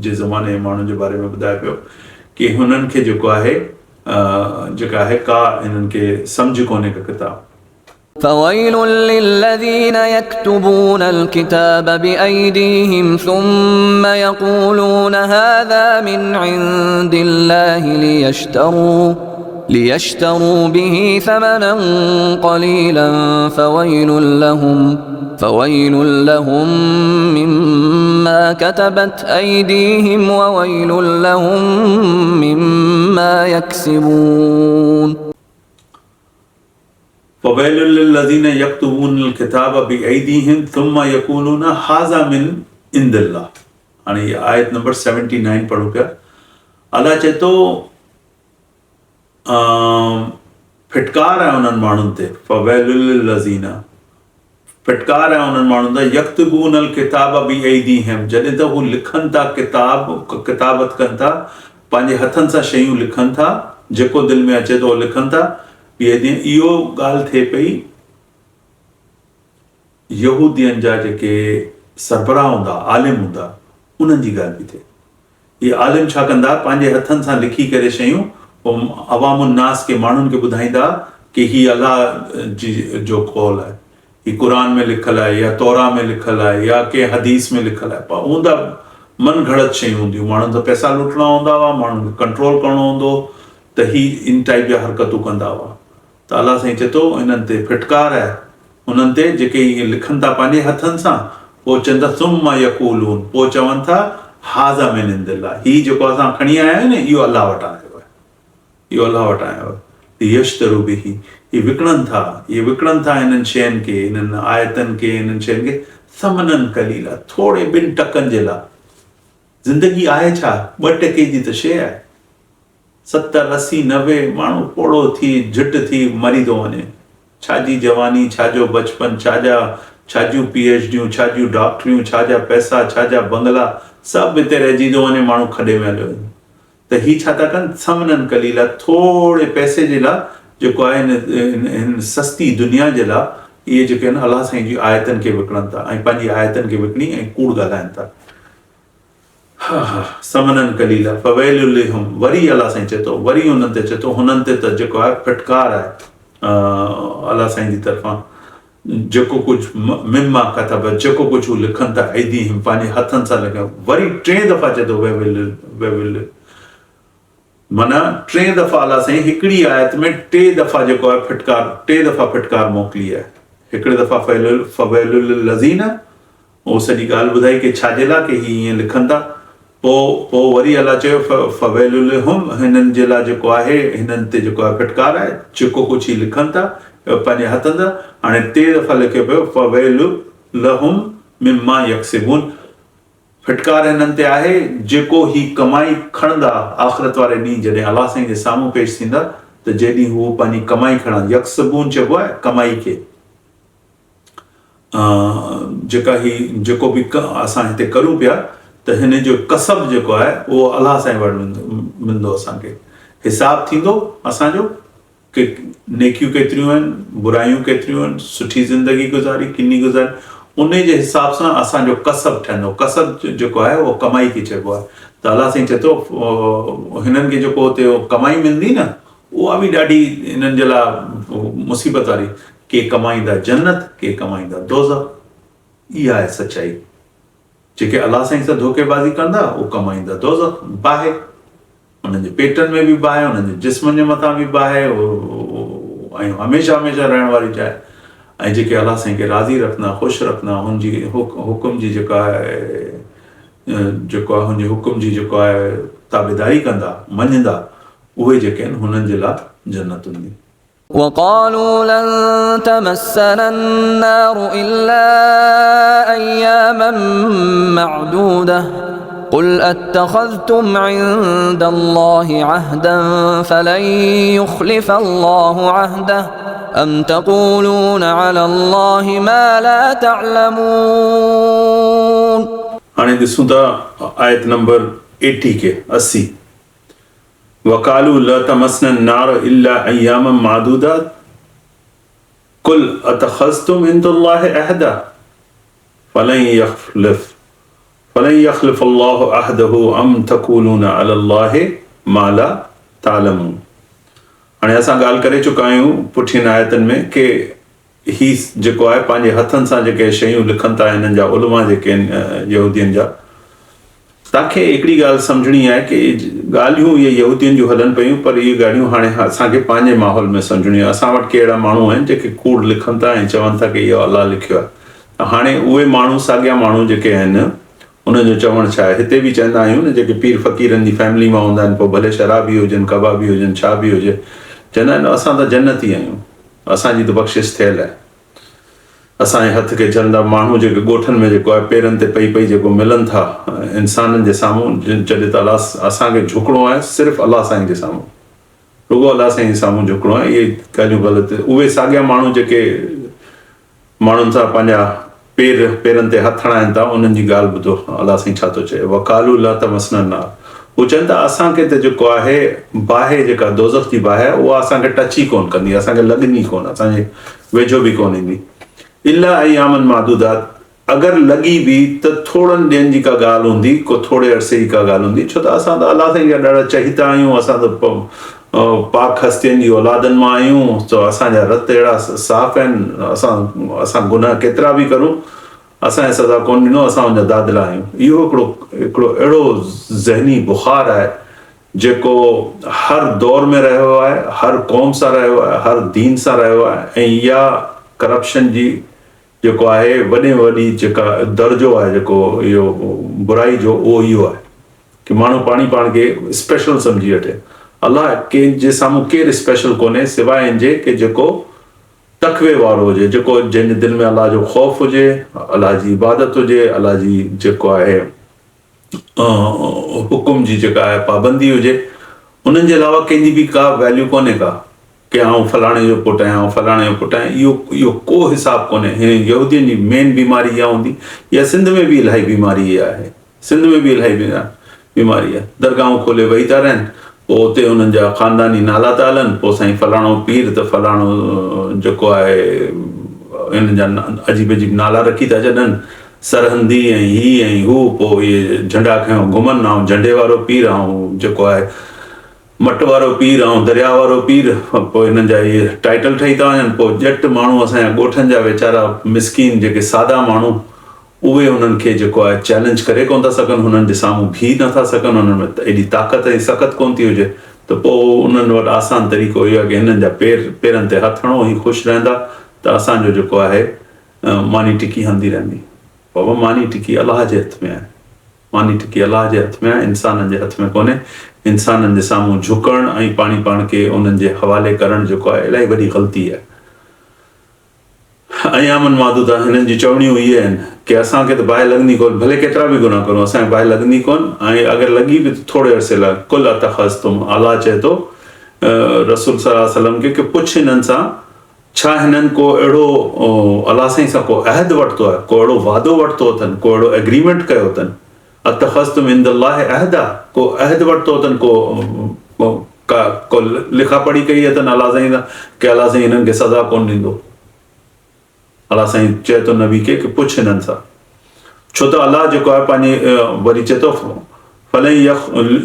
जे ज़माने जे माण्हुनि जे बारे में ॿुधाए पियो कि हुननि खे जेको आहे जेका आहे का इन्हनि खे सम्झ कोन्हे का किताब। فويل للذين يكتبون الكتاب بأيديهم ثم يقولون هذا من عند الله ليشتروا به ثمنا قليلا فويل لهم مما كتبت أيديهم وويل لهم مما يكسبون فويل للذين يكتبون الكتاب بأيديهم ثم يقولون هذا من عند الله। हाणे ये आयत नंबर 79 पढ़ो पिया। अल्लाह चए थो फिटकार है उन्हनि माण्हुनि ते, फवैलुल लज़ीना फिटकार है उन्हनि माण्हुनि ते यक्तबूनल किताब बिअयदीहिम, जॾहिं त हू लिखनि था किताबत कनि था, पंहिंजे हथनि सां शयूं लिखनि था, जेको दिलि में अचे थो लिखनि था। इहो ॻाल्हि थिए पई यहूदियनि जा जेके सरबराह हूंदा, आलिम हूंदा, उन्हनि जी ॻाल्हि बि थिए। इहे आलिम छा कंदा, पंहिंजे हथनि सां लिखी करे शयूं अवामुन्नास के माण्हुनि खे ॿुधाईंदा कि ही अल्लाह जी जो कौल आहे, ही क़ुरान में लिखल आहे या तौरा में लिखल आहे या के हदीस में लिखल आहे। पर हूंदा मन घड़त शयूं हूंदियूं, माण्हुनि जा पैसा लुटणा हूंदा हुआ, माण्हुनि खे कंट्रोल करणो हूंदो त ही इन टाइप जा हरकतूं कंदा हुआ। त अल्लाह साईं चए थो इन्हनि ते फिटकार आहे उन्हनि ते जेके इहे लिखनि था पंहिंजे हथनि सां, पोइ चवनि था सुम्मा यक़ूलून, पोइ चवनि था हाज़ा मिन इंदिल्लाह, ही जेको असां खणी आया आहियूं न इहो अल्लाह वटां आयो आहे, इहो अल्लाह वटां आयो आहे। यश्तरू बिही, इहे विकिणनि था हिननि शयुनि खे, हिननि आयतनि खे, हिननि शयुनि खे समनन कलीला, थोरे 2 टकनि जे लाइ। ज़िंदगी आहे छा, 2 टके जी त शइ आहे। 70, 80, 90 माण्हू पोड़ो थी झट थी मरी थो वञे। छाजी जवानी, छाजो बचपन, छाजियूं PhDयूं, छाजियूं डॉक्टरियूं, छाजा पैसा, छाजा बंगला, सभु हिते रहिजी थो वञे, माण्हू खॾे में हलियो वञे। त ही छा था कनि, समनन कलीला, थोरे पैसे जे लाइ जेको आहे हिन सस्ती दुनिया जे लाइ इहे जेके आहिनि अल्लाह साईं जी आयतनि खे विकिणनि था ऐं पंहिंजी आयतनि खे विकिणी ऐं कूड़ ॻाल्हाइनि था। समनन कलीला फवैलुल लहुम, वरी अल्लाह साईं चए थो, वरी हुननि ते चए थो, हुननि ते त जेको आहे फिटकार आहे अल्लाह साईं जी तरफ़ां, जेको कुझु मिम्मा कतब, जेको कुझु हू लिखनि था ऐदीहिम, पंहिंजे हथनि सां लिखनि। वरी 3 दफ़ा चए थो वैविल, माना 3 दफ़ा अल्लाह साईं हिकिड़ी आयत में 3 दफ़ा जेको आहे फिटकार मोकिली आहे। हिकिड़े दफ़ा फवैलुल लज़ीना, उहो सॼी ॻाल्हि ॿुधाई कि छाजे लाइ कि ही ईअं लिखनि था। पोइ वरी अल्लाह चयो फवैलुल लहुम, हिननि जे लाइ जेको आहे, हिननि ते जेको आहे फिटकार आहे, जेको कुझु ही लिखनि था पंहिंजे हथनि सां। हाणे 3 दफ़ा लिखियो पियो फवैलुल लहुम मिम्मा यक्सिबून, फिटकार हिननि ते आहे जेको ही कमाई खणंदा आख़िरत वारे ॾींहुं, जॾहिं अल्लाह साईं जे साम्हूं पेश थींदा त जेॾीं हू पंहिंजी कमाई खणनि, यक्सबून चइबो आहे कमाई खे। जेको बि असां हिते करूं पिया त हिन जो कसब जेको आहे उहो अल्लाह साईं वटि मिलंदो, असांखे हिसाब थींदो असांजो कि नेकियूं केतिरियूं आहिनि, बुराइयूं केतिरियूं आहिनि, सुठी ज़िंदगी गुज़ारी, किनी गुज़ारी, उन जे हिसाब सां असांजो कसब ठहंदो। कसब जेको आहे उहो कमाई खे चइबो आहे। त अल्लाह साईं चए थो हिननि खे जेको हुते कमाई मिलंदी न, उहा बि ॾाढी हिननि जे लाइ मुसीबत वारी। के कमाईंदा जन्नत, के कमाईंदा दोज़ख। इहा आहे सचाई। जेके अल्लाह साईं सां धोखेबाज़ी कंदा उहे कमाईंदा दोज़ख, बाहि, उन्हनि जे पेटनि में बि बाहि, उन्हनि जे जिस्मनि जे मथां बि बाहि, ऐं हमेशह रहण वारी जाइ। ऐं जेके अल्लाह साईं खे राज़ी रखंदा, ख़ुशि रखंदा, हुनजी हुकुम जी जेका आहे, हुनजे हुकुम जी जेको आहे ताबेदारी कंदा, मञंदा, उहे जेके आहिनि हुननि जे लाइ जन्नत हूंदी। وقالوا لن تمسنا النار إلا أياما معدودة قل أتخذتم عند الله عهدا فلن يخلف الله عهده أم تقولون على الله ما لا تعلمون. हाणे ॾिसूं था आयत नंबर 80 के 80 वकालू ला तमस्ना नार इल्ला अय्यामम मादूदात कुल अतखज़्तुम इंदल्लाहि अहदा फलन यखलिफ अल्लाहु अहदहु अम तक़ूलूना अलल्लाहि मा ला तालमून. हाणे असां ॻाल्हि करे चुका आहियूं पुठियुनि आयतनि में कि ही जेको आहे पंहिंजे हथनि सां जेके शयूं लिखनि था हिननि जा उलमा जेके आहिनि यहूदियुनि जा, तव्हांखे हिकिड़ी ॻाल्हि सम्झणी आहे कि ॻाल्हियूं इहे यहूदियुनि जूं हलनि पियूं, पर इहे ॻाल्हियूं हाणे असांखे पंहिंजे माहौल में सम्झणियूं आहे. असां वटि के अहिड़ा माण्हू आहिनि जेके कूड़ लिखनि था ऐं चवनि था कि इहो अलाह लिखियो आहे. हाणे उहे माण्हू साॻिया माण्हू जेके आहिनि उन्हनि जो चवणु छा आहे, हिते बि चवंदा आहियूं न जेके पीर फ़क़ीरनि जी फैमिली मां हूंदा आहिनि, पोइ भले शराबी हुजनि, कबाबी हुजनि, छा बि हुजे, चवंदा आहिनि असां त जन्नती आहियूं, असांजी त बख़्शिश थियल आहे. असांजे हथ खे चवंदा माण्हू जेके ॻोठनि में जेको आहे पेरनि ते पई पई जेको मिलनि था इंसाननि जे साम्हूं, जॾहिं त अलाह असांखे झुकणो आहे सिर्फ़ु अलाह साईं जे साम्हूं, रुॻो अलाह साईं जे साम्हूं झुकणो आहे. इहे ॻाल्हियूं ग़लति. उहे साॻिया माण्हू जेके माण्हुनि सां पंहिंजा पेरनि ते हथ हणाइनि था, उन्हनि जी ॻाल्हि ॿुधो अलाह साईं छा थो चए. वकालू ला तमस्ना नार, हू चवनि था असांखे त जेको आहे बाहि जेका दोज़ख जी बाहि आहे उहा असांखे टच ई कोन कंदी, असांखे लॻंदी कोन, असांजे वेझो बि कोन ईंदी. इल्ला अय्यामन मादूदात, अगरि लॻी बि त थोरनि ॾींहंनि जी का ॻाल्हि हूंदी, को थोरे अरसे जी का ॻाल्हि हूंदी, छो त असां त अलाह साईं जा ॾाढा चहीता आहियूं, असां त पाक हस्तियुनि जी औलादनि मां आहियूं, त असांजा रत अहिड़ा साफ़ आहिनि, असां गुनाह केतिरा बि करूं असांजे सज़ा कोन ॾिनो, असां उनजा दादिला आहियूं. इहो हिकिड़ो अहिड़ो ज़हनी बुख़ार आहे जेको हर दौर में रहियो आहे, हर क़ौम सां रहियो आहे, हर दीन सां रहियो आहे. ऐं इहा करप्शन जी जेको आहे वॾे वॾी जेका दर्जो आहे जेको इहो बुराई जो, उहो इहो आहे कि माण्हू पाण खे स्पेशल सम्झी वठे. अलाह कंहिंजे साम्हूं केरु स्पेशल कोन्हे सवाइ हिनजे कि जेको तक़वे वारो हुजे, जेको जंहिंजे दिलि में अलाह जो ख़ौफ़ हुजे, अलाह जी इबादत हुजे, अलाह जी जेको आहे हुकुम जी जेका आहे पाबंदी हुजे. उन्हनि जे अलावा कंहिंजी बि का वैल्यू कोन्हे का कि आउं फलाणे जो पुटु आहियां, आउं फलाणे जो पुटु आहियां. इहो को हिसाबु कोन्हे. हिन यहूदियुनि जी मेन बीमारी इहा हूंदी. इहा सिंध में बि इलाही बीमारी इहा आहे, सिंध में बि इलाही बीमारी आहे. दरगाहूं खोले वेही था रहनि, पोइ उते उन्हनि जा ख़ानदानी नाला था हलनि, पोइ साईं फलाणो पीर त फलाणो जेको आहे हिन जा अजीब अजीब नाला रखी था छॾनि, सरहंदी ऐं ही ऐं हू. पोइ इहे झंडा खयों घुमनि, ऐं झंडे वारो पीर, ऐं जेको आहे मट वारो पीर, ऐं दरिया वारो पीर. पोइ हिननि जा इहे टाइटल ठही था वञनि. पोइ ॼट माण्हू असांजा ॻोठनि जा वीचारा मिसकीन जेके सादा माण्हू, उहे उन्हनि खे जेको आहे चैलेंज करे कोन था सघनि, हुननि जे साम्हूं बीह नथा सघनि, हुननि में एॾी ताक़त ऐं सख़्त कोन थी हुजे. त पोइ उन्हनि वटि आसान तरीक़ो इहो आहे कि हिननि जा पेरनि ते हथ हणो, ही ख़ुशि रहंदा त असांजो जेको आहे मानी टिकी हलंदी रहंदी. बाबा मानी टिकी अलाह जे हथ में आहे, मानी टिकी अलाह जे हथ में आहे, इंसाननि जे हथ में कोन्हे. इंसाननि जे साम्हूं झुकणु ऐं पाण खे उन्हनि जे हवाले करणु जेको आहे इलाही वॾी ग़लती आहे. अय्यामन मादूदा, हिननि जी चवणियूं इहे आहिनि कि असांखे त बाहि लॻंदी कोन, भले केतिरा बि गुनाह करूं असांखे बाहि लॻंदी कोन, ऐं अगरि लॻी बि त थोरे अरसे लाइ. कुल अतख़ज़्तुम, अलाह चए थो रसूल सल्लल्लाहु अलैहि वसल्लम खे कि पुछ हिननि सां छा हिननि को अहिड़ो अलाह साईं सां को अहद वरितो आहे, को अहिड़ो वादो वरितो अथनि, को अहिड़ो एग्रीमेंट कयो अथनि. अतख़ज़्तुम इंदल्लाहि अहदा, को अहद वरितो अथनि, को लिखा पढ़ी कई अथनि अलाह साईं सां कि अलाह साईं हिननि खे सज़ा कोन ॾींदो. अलाह साईं चए थो नबी खे कि पुछ हिननि सां, छो त अलाह जेको आहे पंहिंजी वरी चए थो फलन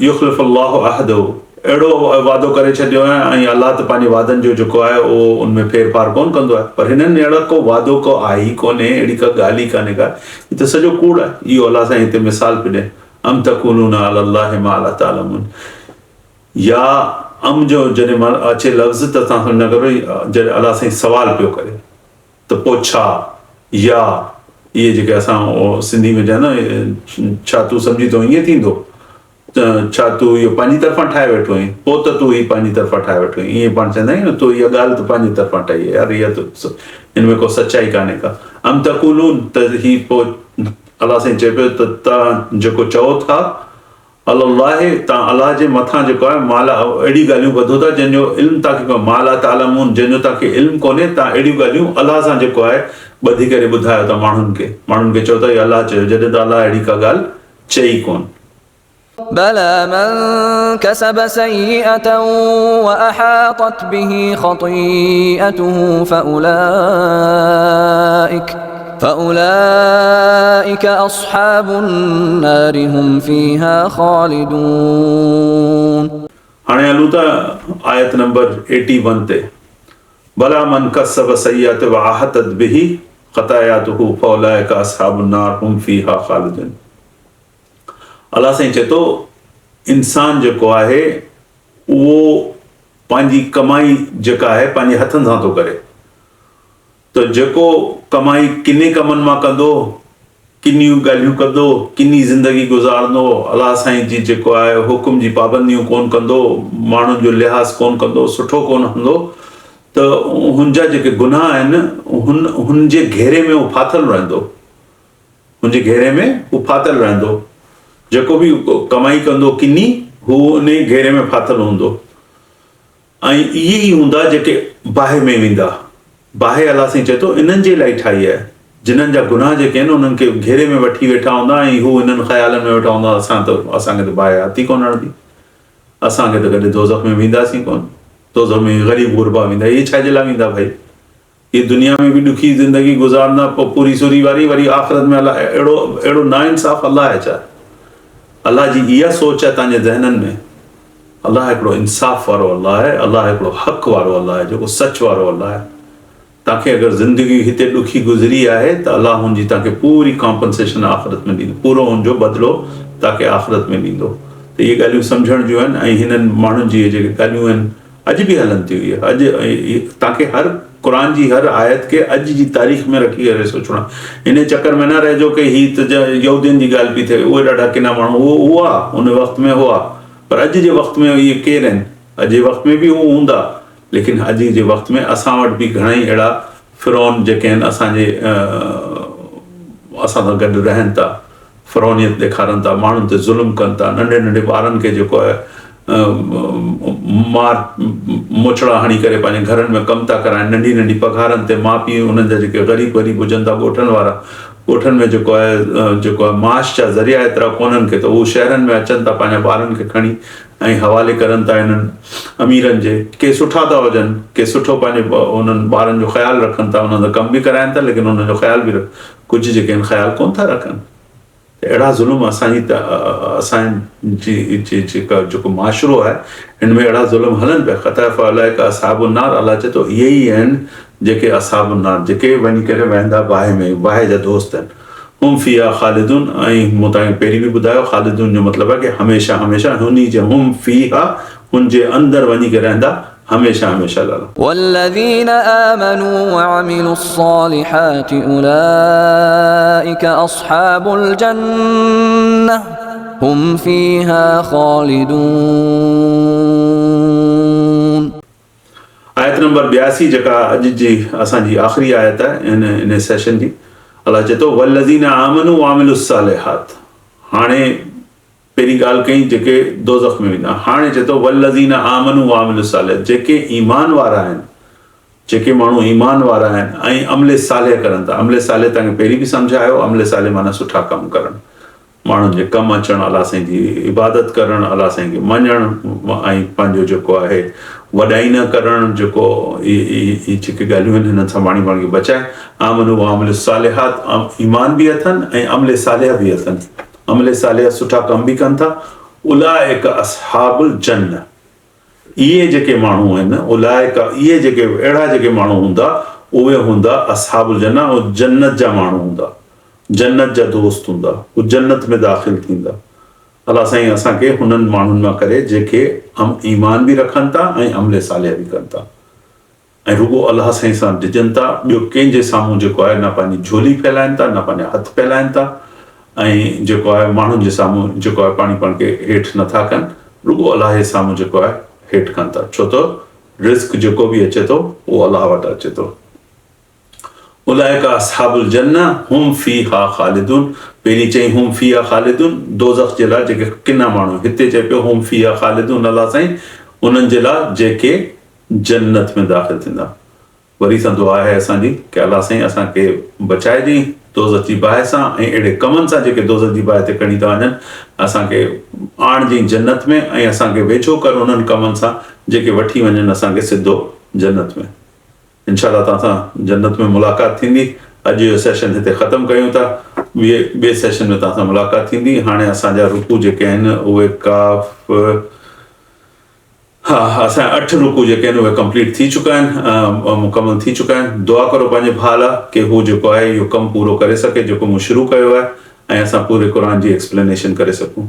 युख़्लिफ़ अल्लाहु अहदहु, अहिड़ो वादो करे छॾियो आहे ऐं अलाह त पंहिंजे वादनि जो जेको आहे उहो उनमें फेर फार कोन कंदो आहे. पर हिननि अहिड़ा को वादो को आहे ई कोन्हे, अहिड़ी का ॻाल्हि ई कान्हे का, हीअ त सॼो कूड़ आहे. इहो अलाह साईं हिते मिसाल पियो ॾिए, अम तक़ूलूना अलल्लाहि मा ला तालमून. या अम जो जॾहिं मां अचे लफ़्ज़ त तव्हां सम्झ करो जॾहिं अलाह साईं सवाल पियो करे त पोइ छा, या इहे जेके असां सिंधी में चवंदा छा तूं सम्झी थो ईअं थींदो, छा तूं इहो पंहिंजी तरफ़ां ठाहे वेठो आहीं, पोइ त तूं ही पंहिंजी तरफ़ां ठाहे वेठो आहीं, ईअं पाण चवंदा आहियूं न, तूं इहा ॻाल्हि त पंहिंजी तरफ़ां ठाही आहे, यार इहा त हिन में को सचाई कान्हे का। अम तक़ूलून, त ही पोइ अलाह साईं चए पियो त तव्हां जेको चओ था अलाह, तव्हां अलाह जे मथां जेको आहे माला अहिड़ी ॻाल्हियूं ॿधो था जंहिंजो इल्मु तव्हांखे माला तालमून, जंहिंजो तव्हांखे इल्मु कोन्हे, तव्हां अहिड़ियूं ॻाल्हियूं अलाह सां जेको आहे ॿधी करे ॿुधायो था माण्हुनि खे चओ था इहा अलाह चयो, जॾहिं त अलाह अहिड़ी का ॻाल्हि चई कोन। بلى من كسب سيئة وأحاطت به خطيئته فأولئك أصحاب النار هم فيها خالدون. हाणे हलूं था आयत नंबर 81 ते। भला मन कसब सय्यत व आहतत बिही खतायातुहु फौलाइका अस्हाबुन नार हुम फीहा खालिदून। अलाह साईं चए थो इंसान जेको आहे उहो पंहिंजी कमाई जेका आहे पंहिंजे हथनि सां थो करे, त जेको कमाई किने कमनि मां कंदो, किनियूं ॻाल्हियूं कंदो, किनी ज़िंदगी गुज़ारंदो, अलाह साईं जी जेको आहे हुकुम जी पाबंदियूं कोन कंदो, माण्हुनि जो लिहाज़ कोन कंदो, सुठो कोन हूंदो, त हुनजा जेके गुनाह आहिनि हुन जे घेरे में हू फाथल रहंदो, हुनजे घेरे में हू फाथल रहंदो। जेको बि कमाई कंदो किनी, हू उन घेरे में फाथल हूंदो। ऐं इहे ई हूंदा जेके बाहि में वेंदा। बाहि अलाह साईं चए थो इन्हनि जे लाइ ठाही आहे, जिन्हनि जा गुनाह जेके आहिनि उन्हनि खे घेरे में वठी वेठा हूंदा ऐं हू इन्हनि ख़्यालनि में वेठा हूंदा असांखे त बाहि हथ ई कोन हणंदी, असांखे त कॾहिं दोज़ख में वेंदासीं कोन, दोज़ख में ग़रीब गुरबा वेंदा, इहे छाजे लाइ वेंदा भाई? ये दुनिया में भी ॾुखी ज़िंदगी गुज़ारंदा, पोइ पूरी सूरी वारी वरी आख़िरत में अलाह अहिड़ो नाइंसाफ़ अलाह आहे छा? अलाह जी इहा सोच आहे तव्हांजे ज़हननि में। अलाह हिकिड़ो इंसाफ़ वारो अलाह आहे, अलाह हिकिड़ो हक़ वारो अलाह आहे, जेको सच वारो अलाह आहे। तव्हांखे अगरि ज़िंदगी हिते ॾुखी गुज़री आहे त अलाह हुनजी तव्हांखे पूरी कॉम्पनसेशन आख़िरत में ॾींदो, पूरो हुनजो बदिलो तव्हांखे आख़िरत में ॾींदो। त इहे ॻाल्हियूं सम्झण जूं आहिनि ऐं हिननि माण्हुनि जी जेके ॻाल्हियूं आहिनि अॼु बि हलनि थियूं। इहे अॼु तव्हांखे हर क़ुर जी हर आयत खे अॼु जी तारीख़ में रखी करे सोचणो। इन चकर में न रहिजो की हीअ त यहूदियुनि जी ॻाल्हि पई थिए, उहे ॾाढा किना माण्हू हुआ उन वक़्त में हुआ, पर अॼु जे वक़्त में इहे केरु आहिनि? अॼु जे वक़्त में बि हू हूंदा, लेकिन अॼु जे वक़्त में असां वटि बि घणेई अहिड़ा फ़िरौन जेके आहिनि असां सां गॾु रहनि था, फ़िरौनियत ॾेखारनि था, माण्हुनि ते ज़ुल्म कनि था, नंढे नंढे ॿारनि खे जेको आहे मार मुछड़ा हणी करे पंहिंजे घरनि में कमु था कराइनि, नंढी नंढी पघारनि ते। माउ पीउ उन्हनि जा जेके ग़रीब हुजनि था ॻोठनि वारा, ॻोठनि में जेको आहे माश जा ज़रिया एतिरा कोन्हनि खे, त उहे शहरनि में अचनि था पंहिंजा ॿारनि खे खणी ऐं हवाले करनि था इन्हनि अमीरनि जे। के सुठा था हुजनि, के सुठो पंहिंजे उन्हनि ॿारनि जो ख़्यालु रखनि था, उन्हनि जो कमु बि कराइनि था, लेकिन उन्हनि जो ख़्यालु बि कुझु जेके आहिनि ख़्यालु कोन था रखनि। अहिड़ा ज़ुल्म असांजी जेको माशरो आहे हिन में अहिड़ा ज़ुल्म हलनि पिया। ख़तफ़ अलैका अस्हाबुन नार, अलाह चए थो इहे ई आहिनि जेके अस्हाबुन नार, जेके वञी करे वेंदा बाहि में, बाहि जा दोस्त आहिनि। हुम फीहा ख़ालिदून, ऐं मूं तव्हांखे पहिरीं बि ॿुधायो ख़ालिदून जो मतिलबु आहे की हमेशह हमेशह हुन जे हुम फीहा, हुन जे अंदरि वञी करे रहंदा हमेशह हमेशह लाइ। والذين آمنوا وعملوا الصالحات أولئك أصحاب الجنة هم فيها خالدون. आयत नंबर 82 जेका अॼु जी असांजी आख़िरी आयत आहे इन सेशन जी। अलाह चए थो वल्लज़ीना आमनू वअमिलुस सालिहात। हाणे पहिरीं ॻाल्हि कई जेके दोज़ख में वेंदा, हाणे चए थो वल्लज़ीना आमनू वअमिलुस सालिहात, जेके ईमान वारा आहिनि, जेके माण्हू ईमान वारा आहिनि ऐं अमले सालिह करनि था। अमले सालिह तव्हांखे पहिरीं बि सम्झायो, अमले सालिह माना सुठा कमु करणु, माण्हुनि जे कमु अचणु, अलाह साईं जी इबादत करणु, अलाह साईं खे मञणु ऐं पंहिंजो जेको आहे वॾाई न करणु, जेको इहे जेके ॻाल्हियूं आहिनि हिननि सां पाण खे बचाए। आमनू वअमिलुस सालिहात, ईमान बि अथनि ऐं अमले सालिह बि अथनि, अमले सालिह सुठा कम बि कनि था। उलाइका अस्हाबुल जन्नह, इहे जेके माण्हू आहिनि, उलाइका इहे जेके अहिड़ा जेके माण्हू हूंदा उहे हूंदा अस्हाबुल जन्नह, उहे जन्नत जा माण्हू हूंदा, जन्नत जा दोस्त हूंदा, उहे जन्नत में दाख़िल थींदा। अलाह साईं असांखे हुननि माण्हुनि मां करे जेके ईमान बि रखनि था ऐं अमले सालिह बि कनि था ऐं रुगो अलाह साईं सां डिॼनि था। ॿियो कंहिंजे साम्हूं जेको आहे न पंहिंजी झोली फैलाइनि था, न पंहिंजा हथ फैलाइनि था ऐं जेको आहे माण्हुनि जे साम्हूं जेको आहे पाण खे हेठि नथा कनि, रुॻो अलाह जे साम्हूं जेको आहे हेठि कनि था, छो त रिस्क जेको बि अचे थो उहो अलाह वटि अचे थो। उलाइका अस्हाबुल जन्नह हुम फीहा खालिदून। पहिरीं चई हुम फीहा खालिदून दोज़ख जे लाइ जेके किना माण्हू, हिते चए पियो हुम फीहा खालिदून अलाह साईं उन्हनि जे लाइ जेके जन्नत में दाख़िल थींदा। वरी सां दुआ आहे असांजी कि अलाह साईं असांखे बचाए ॾेई दोज़ख जी बाहि सां ऐं अहिड़े कमनि सां जेके दोज़ख जी बाहि ते खणी था वञनि, असांखे आणिजांइ जन्नत में ऐं असांखे वेझो कर उन्हनि कमनि सां जेके वठी वञनि असांखे सिधो जन्नत में। इंशाअल्लाह तव्हां सां जन्नत में मुलाक़ात थींदी। अॼु जो सेशन हिते ख़तमु कयूं था, ॿिए सेशन में तव्हां सां मुलाक़ात थींदी। हाणे असांजा रुकू जेके आहिनि उहे असांजा 8 रुकू जेके आहिनि उहे कंप्लीट थी चुका आहिनि, मुकमल थी चुका आहिनि। दुआ करो पंहिंजे भाउ लाइ कि हू जेको आहे इहो कमु पूरो करे सघे जेको मूं शुरू कयो आहे ऐं असां पूरे क़ुर जी एक्सप्लेनेशन करे सघूं।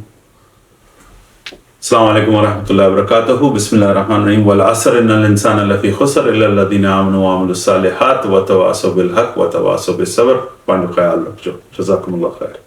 अस्सलामु अलैकुम वरहमतुल्लाहि वबरकातुहू। बिस्मिल्लाहिर रहमानिर रहीम। वल असर इन्नल इंसान लफ़ी खुस्र इल्ला लज़ीना आमनू व अमिलुस सालिहात व तवासौ बिल हक़ व तवासौ बिस सब्र। पंहिंजो ख़्यालु रखिजो। जज़ाकुमुल्लाह ख़ैर।